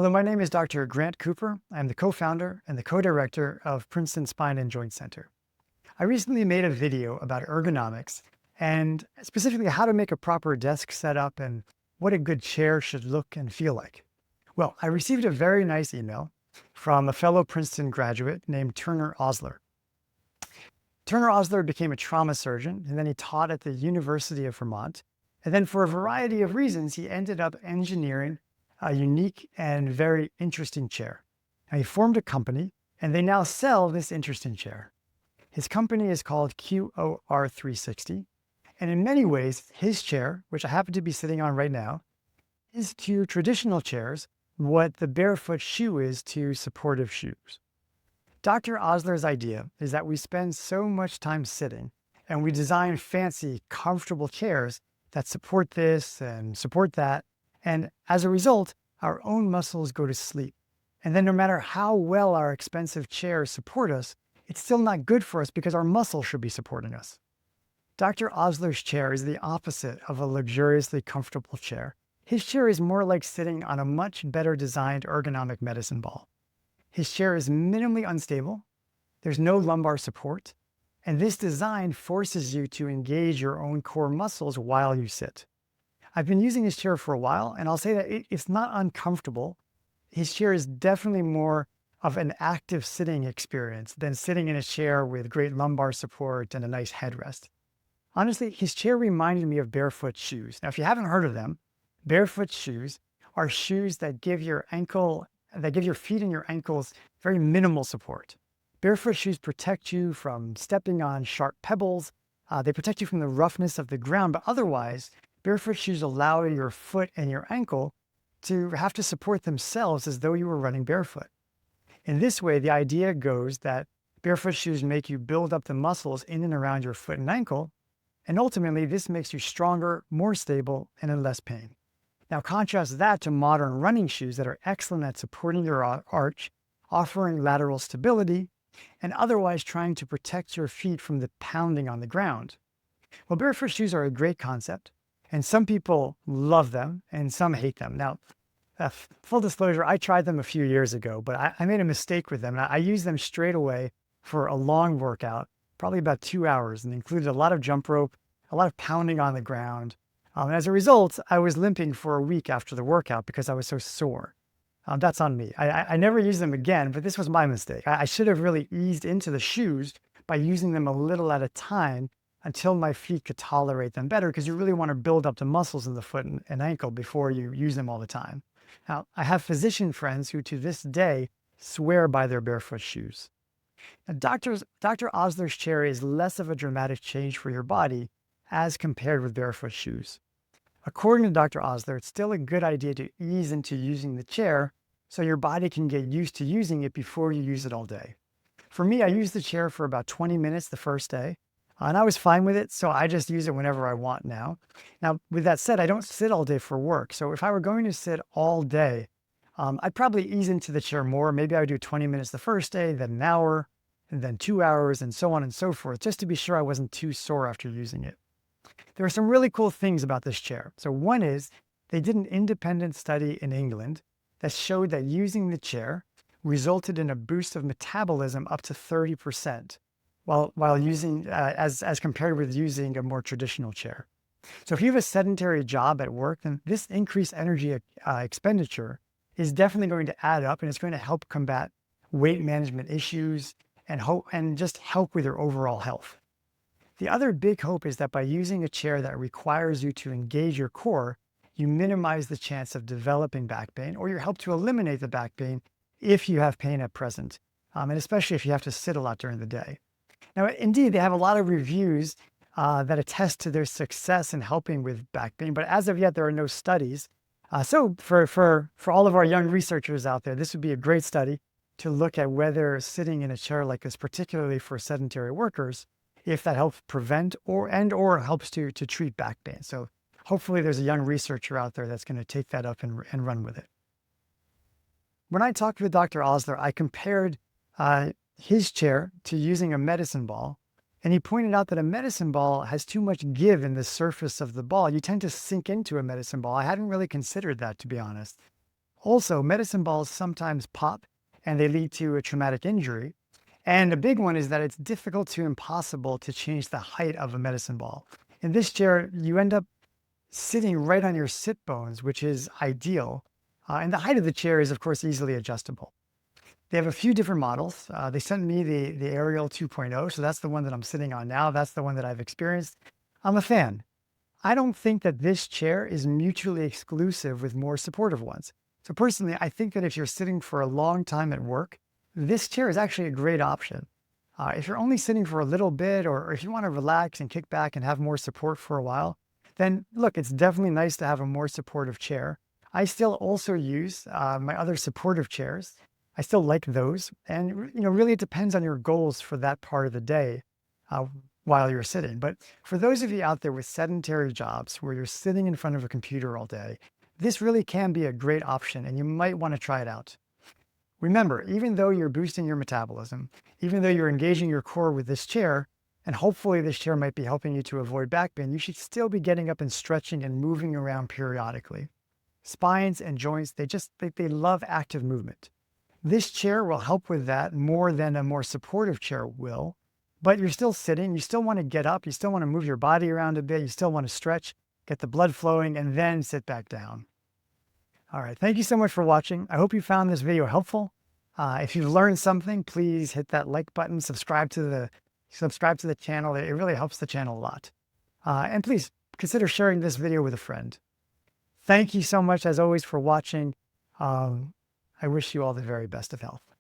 Hello, my name is Dr. Grant Cooper. I'm the co-founder and the co-director of Princeton Spine and Joint Center. I recently made a video about ergonomics and specifically how to make a proper desk setup and what a good chair should look and feel like. Well, I received a very nice email from a fellow Princeton graduate named Turner Osler. Turner Osler became a trauma surgeon, and then he taught at the University of Vermont. And then for a variety of reasons, he ended up engineering a unique and very interesting chair. Now, he formed a company, and they now sell this interesting chair. His company is called QOR360. And in many ways, his chair, which I happen to be sitting on right now, is to traditional chairs what the barefoot shoe is to supportive shoes. Dr. Osler's idea is that we spend so much time sitting and we design fancy, comfortable chairs that support this and support that. And as a result, our own muscles go to sleep. And then no matter how well our expensive chairs support us, it's still not good for us because our muscles should be supporting us. Dr. Osler's chair is the opposite of a luxuriously comfortable chair. His chair is more like sitting on a much better designed ergonomic medicine ball. His chair is minimally unstable. There's no lumbar support. And this design forces you to engage your own core muscles while you sit. I've been using his chair for a while, and I'll say that it's not uncomfortable. His chair is definitely more of an active sitting experience than sitting in a chair with great lumbar support and a nice headrest. Honestly, his chair reminded me of Barefoot Shoes. Now, if you haven't heard of them, Barefoot Shoes are shoes that give your feet and your ankles very minimal support. Barefoot shoes protect you from stepping on sharp pebbles. They protect you from the roughness of the ground, but otherwise, barefoot shoes allow your foot and your ankle to have to support themselves as though you were running barefoot. In this way, the idea goes that barefoot shoes make you build up the muscles in and around your foot and ankle, and ultimately this makes you stronger, more stable, and in less pain. Now contrast that to modern running shoes that are excellent at supporting your arch, offering lateral stability, and otherwise trying to protect your feet from the pounding on the ground. Well, barefoot shoes are a great concept, and some people love them and some hate them. Now, full disclosure, I tried them a few years ago, but I made a mistake with them. And I used them straight away for a long workout, probably about 2 hours, and included a lot of jump rope, a lot of pounding on the ground. And as a result, I was limping for a week after the workout because I was so sore. That's on me. I never used them again, but this was my mistake. I should have really eased into the shoes by using them a little at a time until my feet could tolerate them better, because you really want to build up the muscles in the foot and ankle before you use them all the time. Now, I have physician friends who to this day swear by their barefoot shoes. Now, Dr. Osler's chair is less of a dramatic change for your body as compared with barefoot shoes. According to Dr. Osler, it's still a good idea to ease into using the chair so your body can get used to using it before you use it all day. For me, I used the chair for about 20 minutes the first day, and I was fine with it, so I just use it whenever I want now. Now, with that said, I don't sit all day for work, so if I were going to sit all day, I'd probably ease into the chair more. Maybe I would do 20 minutes the first day, then an hour, and then 2 hours, and so on and so forth, just to be sure I wasn't too sore after using it. There are some really cool things about this chair. So one is they did an independent study in England that showed that using the chair resulted in a boost of metabolism up to 30%, while using as compared with using a more traditional chair. So if you have a sedentary job at work, then this increased energy expenditure is definitely going to add up, and it's going to help combat weight management issues and just help with your overall health. The other big hope is that by using a chair that requires you to engage your core, you minimize the chance of developing back pain, or you help to eliminate the back pain if you have pain at present, and especially if you have to sit a lot during the day. Now, indeed, they have a lot of reviews that attest to their success in helping with back pain, but as of yet, there are no studies. So for all of our young researchers out there, this would be a great study to look at whether sitting in a chair like this, particularly for sedentary workers, if that helps prevent or helps to treat back pain. So hopefully there's a young researcher out there that's going to take that up and run with it. When I talked with Dr. Osler, I compared his chair to using a medicine ball, and he pointed out that a medicine ball has too much give in the surface of the ball. You tend to sink into a medicine ball. I hadn't really considered that, to be honest. Also, medicine balls sometimes pop and they lead to a traumatic injury. And a big one is that it's difficult to impossible to change the height of a medicine ball. In this chair, you end up sitting right on your sit bones, which is ideal. And the height of the chair is, of course, easily adjustable. They have a few different models. They sent me the Ariel 2.0, so that's the one that I'm sitting on now. That's the one that I've experienced. I'm a fan. I don't think that this chair is mutually exclusive with more supportive ones. So personally, I think that if you're sitting for a long time at work, this chair is actually a great option. If you're only sitting for a little bit, or if you want to relax and kick back and have more support for a while, then look, it's definitely nice to have a more supportive chair. I still also use my other supportive chairs. I still like those. And really it depends on your goals for that part of the day uh, while you're sitting. But for those of you out there with sedentary jobs where you're sitting in front of a computer all day, this really can be a great option and you might want to try it out. Remember, even though you're boosting your metabolism, even though you're engaging your core with this chair, and hopefully this chair might be helping you to avoid back pain, you should still be getting up and stretching and moving around periodically. Spines and joints, they love active movement. This chair will help with that more than a more supportive chair will, but you're still sitting, you still want to get up, you still want to move your body around a bit, you still want to stretch, get the blood flowing, and then sit back down. All right, thank you so much for watching. I hope you found this video helpful. If you've learned something, please hit that like button, subscribe to the channel. It really helps the channel a lot. And please consider sharing this video with a friend. Thank you so much, as always, for watching. I wish you all the very best of health.